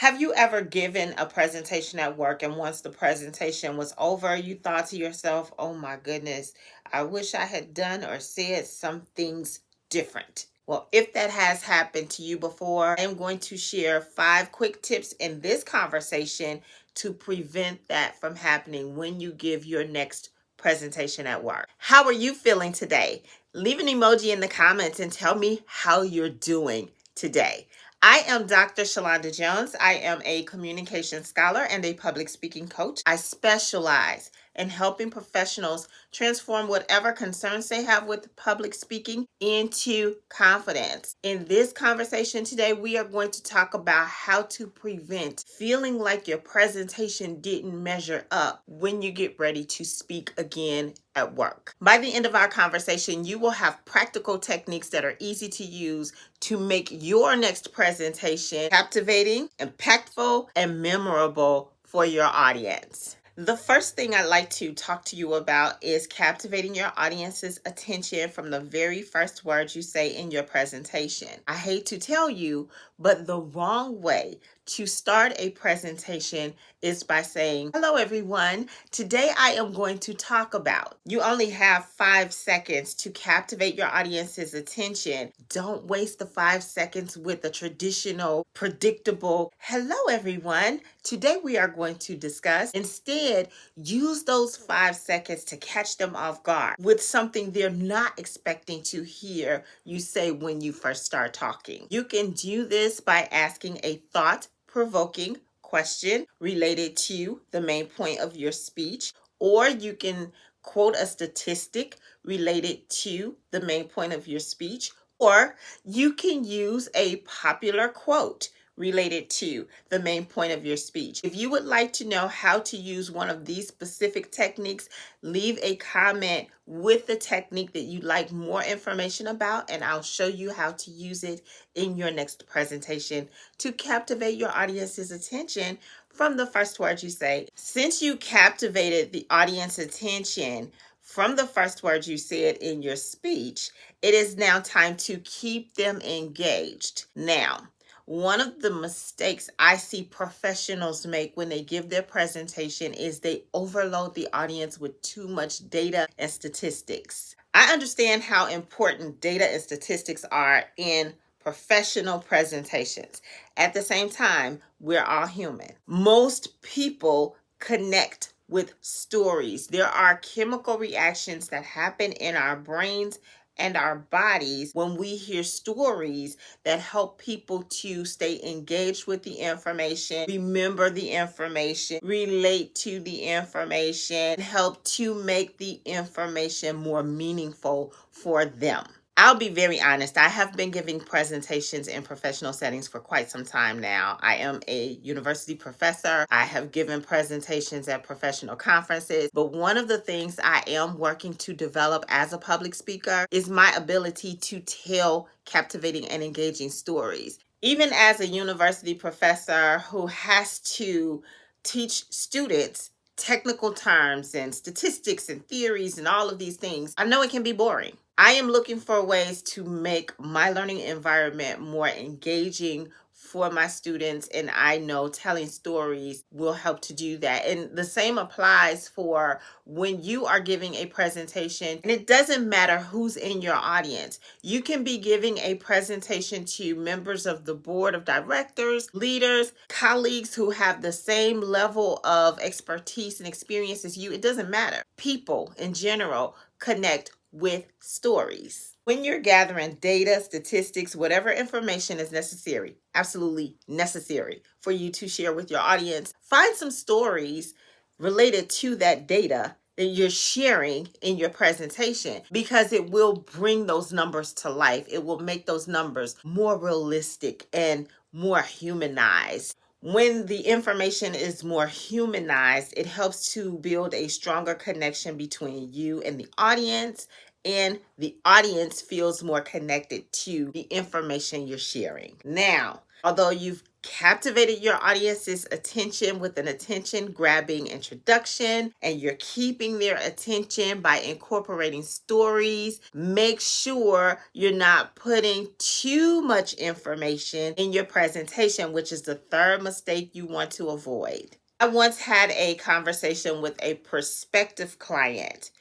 Have you ever given a presentation at work and once the presentation was over, you thought to yourself, oh my goodness, I wish I had done or said some things different? Well, if that has happened to you before, I am going to share 5 quick tips in this conversation to prevent that from happening when you give your next presentation at work. How are you feeling today? Leave an emoji in the comments and tell me how you're doing today. I am Dr. Shalonda Jones. I am a communication scholar and a public speaking coach. I specialize in helping professionals transform whatever concerns they have with public speaking into confidence. In this conversation today, we are going to talk about how to prevent feeling like your presentation didn't measure up when you get ready to speak again at work. By the end of our conversation, you will have practical techniques that are easy to use to make your next presentation captivating, impactful, and memorable for your audience. The first thing I'd like to talk to you about is captivating your audience's attention from the very first words you say in your presentation. I hate to tell you, but the wrong way to start a presentation is by saying, hello everyone, today I am going to talk about. You only have 5 seconds to captivate your audience's attention. Don't waste the 5 seconds with the traditional, predictable, hello everyone, today we are going to discuss. Instead, use those 5 seconds to catch them off guard with something they're not expecting to hear you say when you first start talking. You can do this by asking a thought-provoking question related to the main point of your speech, or you can quote a statistic related to the main point of your speech, or you can use a popular quote related to the main point of your speech. If you would like to know how to use one of these specific techniques, leave a comment with the technique that you'd like more information about, and I'll show you how to use it in your next presentation to captivate your audience's attention from the first word you say. Since you captivated the audience's attention from the first word you said in your speech, it is now time to keep them engaged. Now, one of the mistakes I see professionals make when they give their presentation is they overload the audience with too much data and statistics. I understand how important data and statistics are in professional presentations. At the same time, we're all human. Most people connect with stories. There are chemical reactions that happen in our brains and our bodies when we hear stories that help people to stay engaged with the information, remember the information, relate to the information, help to make the information more meaningful for them. I'll be very honest, I have been giving presentations in professional settings for quite some time now. I am a university professor. I have given presentations at professional conferences, but one of the things I am working to develop as a public speaker is my ability to tell captivating and engaging stories. Even as a university professor who has to teach students technical terms and statistics and theories and all of these things, I know it can be boring. I am looking for ways to make my learning environment more engaging for my students, and I know telling stories will help to do that. And the same applies for when you are giving a presentation, and it doesn't matter who's in your audience. You can be giving a presentation to members of the board of directors, leaders, colleagues who have the same level of expertise and experience as you. It doesn't matter. People in general connect with stories. When you're gathering data, statistics, whatever information is necessary, absolutely necessary for you to share with your audience, find some stories related to that data that you're sharing in your presentation, because it will bring those numbers to life. It will make those numbers more realistic and more humanized. When the information is more humanized, it helps to build a stronger connection between you and the audience feels more connected to the information you're sharing. Now, Although you've captivated your audience's attention with an attention grabbing introduction and you're keeping their attention by incorporating stories, make sure you're not putting too much information in your presentation, which is the third mistake you want to avoid. I once had a conversation with a prospective client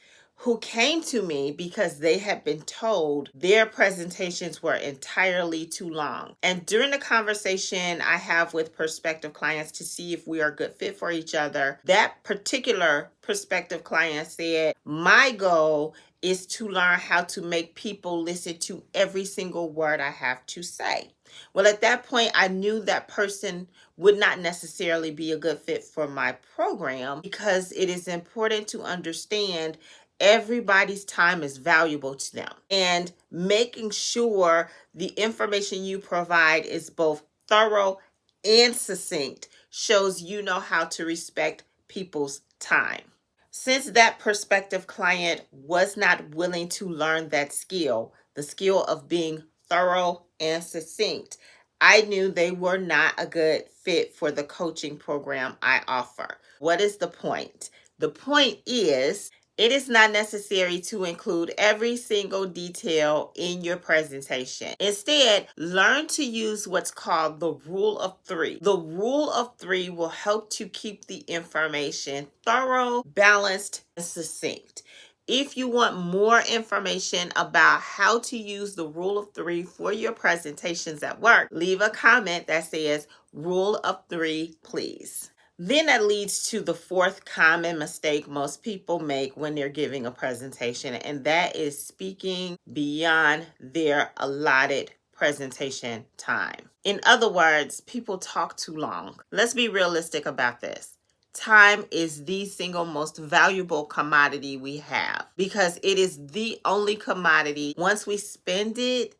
who came to me because they had been told their presentations were entirely too long. And during the conversation I have with prospective clients to see if we are a good fit for each other, that particular prospective client said, my goal is to learn how to make people listen to every single word I have to say. Well, at that point, I knew that person would not necessarily be a good fit for my program because it is important to understand everybody's time is valuable to them. And making sure the information you provide is both thorough and succinct shows you know how to respect people's time. Since that prospective client was not willing to learn that skill, the skill of being thorough and succinct, I knew they were not a good fit for the coaching program I offer. What is the point? The point is, it is not necessary to include every single detail in your presentation. Instead, learn to use what's called the rule of three. The rule of three will help to keep the information thorough, balanced, and succinct. If you want more information about how to use the rule of three for your presentations at work, leave a comment that says rule of three, please. Then that leads to the fourth common mistake most people make when they're giving a presentation, and that is speaking beyond their allotted presentation time. In other words, people talk too long. Let's be realistic about this. Time is the single most valuable commodity we have because it is the only commodity. Once we spend it,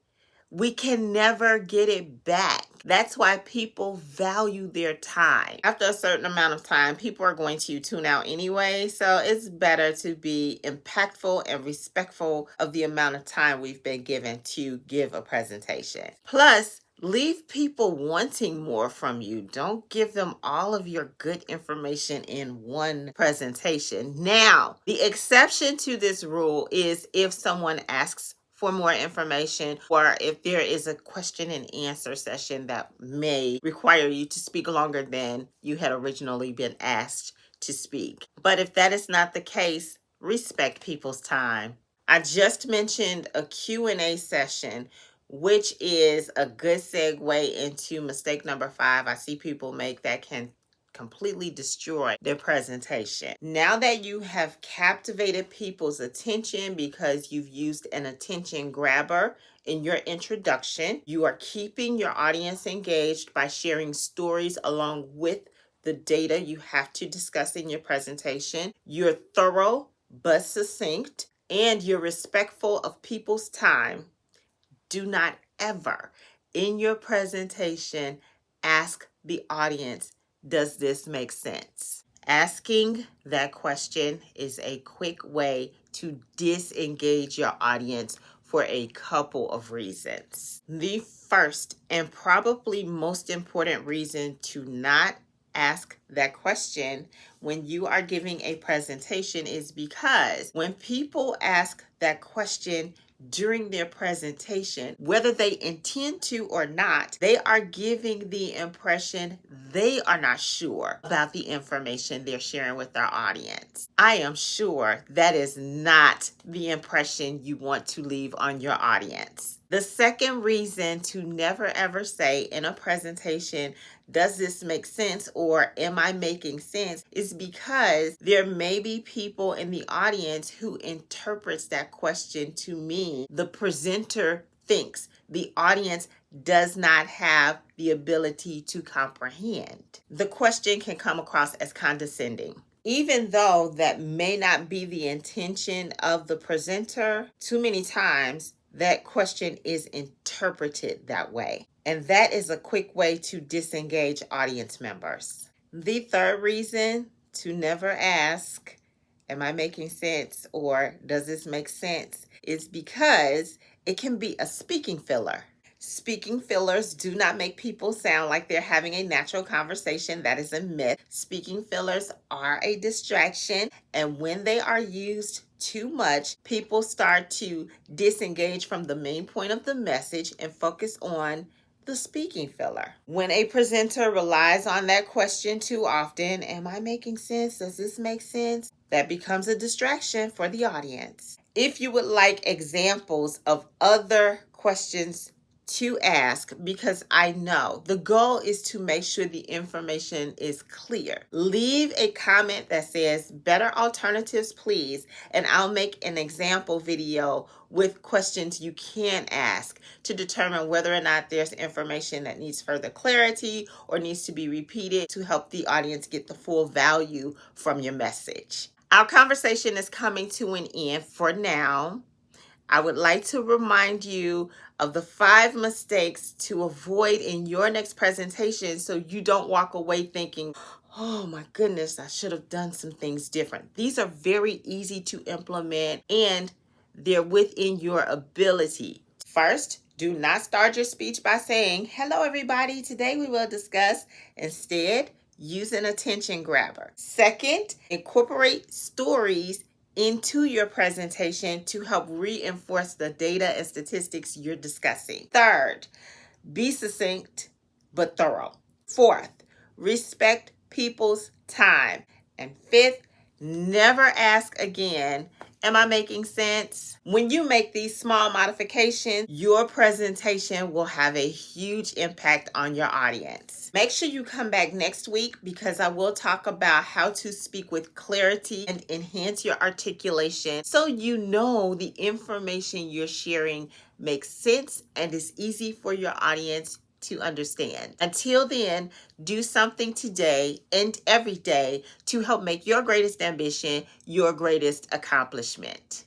we can never get it back. That's why people value their time. After a certain amount of time, people are going to tune out anyway. So it's better to be impactful and respectful of the amount of time we've been given to give a presentation. Plus, leave people wanting more from you. Don't give them all of your good information in one presentation. Now, the exception to this rule is if someone asks for more information, or if there is a question and answer session that may require you to speak longer than you had originally been asked to speak. But if that is not the case, respect people's time. I just mentioned a Q&A session, which is a good segue into mistake number 5 I see people make that can completely destroy their presentation. Now that you have captivated people's attention because you've used an attention grabber in your introduction, you are keeping your audience engaged by sharing stories along with the data you have to discuss in your presentation. You're thorough but succinct, and you're respectful of people's time. Do not ever in your presentation ask the audience, does this make sense? Asking that question is a quick way to disengage your audience for a couple of reasons. The first and probably most important reason to not ask that question when you are giving a presentation is because when people ask that question during their presentation, whether they intend to or not, they are giving the impression they are not sure about the information they're sharing with their audience. I am sure that is not the impression you want to leave on your audience. The second reason to never ever say in a presentation, does this make sense or am I making sense, is because there may be people in the audience who interprets that question to mean the presenter thinks the audience does not have the ability to comprehend. The question can come across as condescending. Even though that may not be the intention of the presenter, too many times that question is interpreted that way. And that is a quick way to disengage audience members. The third reason to never ask, am I making sense or does this make sense, is because it can be a speaking filler. Speaking fillers do not make people sound like they're having a natural conversation. That is a myth. Speaking fillers are a distraction, and when they are used too much, people start to disengage from the main point of the message and focus on the speaking filler. When a presenter relies on that question too often, am I making sense? Does this make sense? That becomes a distraction for the audience. If you would like examples of other questions to ask, because I know the goal is to make sure the information is clear, leave a comment that says better alternatives please, and I'll make an example video with questions you can ask to determine whether or not there's information that needs further clarity or needs to be repeated to help the audience get the full value from your message. Our conversation is coming to an end for now. I would like to remind you of the 5 mistakes to avoid in your next presentation so you don't walk away thinking, oh my goodness, I should have done some things different. These are very easy to implement and they're within your ability. First, do not start your speech by saying, hello everybody, today we will discuss. Instead, use an attention grabber. Second, incorporate stories into your presentation to help reinforce the data and statistics you're discussing. Third, be succinct but thorough. Fourth, respect people's time. And fifth, never ask again, am I making sense? When you make these small modifications, your presentation will have a huge impact on your audience. Make sure you come back next week because I will talk about how to speak with clarity and enhance your articulation so you know the information you're sharing makes sense and is easy for your audience to understand. Until then, do something today and every day to help make your greatest ambition your greatest accomplishment.